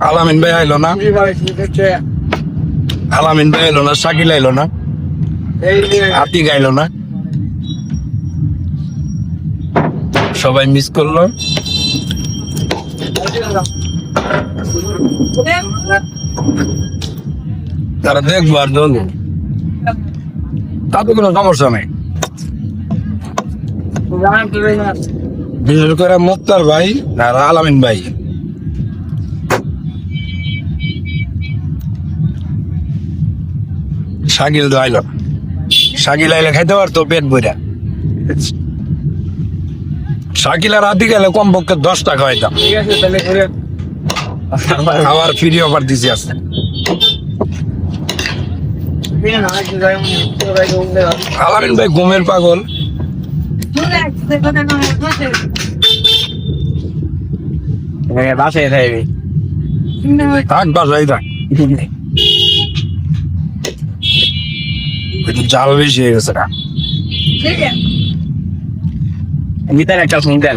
আলামিন ভাই আইলো না, আলামিন ভাই আইলো না, শাকিল আইলো না, আতিক আইলো না, সবাই মিস করলো। তারা দেখবো আর ধরবো, তাতে কোনো সমস্যা নেই। বিশেষ করে মুক্তার ভাই আর আলামিন ভাই। শাকিল তো আইলো, শাকিল আইলে খাইতে পারতো পেট বইরা। শাকিল আর আতিক আইলে কমপক্ষে 10 টাকা হইতাম। আবার ফ্রি অফার দিছি আছে। আলামিন ভাই ঘুমের পাগল। বাসায় থাকবি, থাক বাসাই থাক, জাল বেশি হয়ে গেছে না। ভিতরে একটা শুনতেন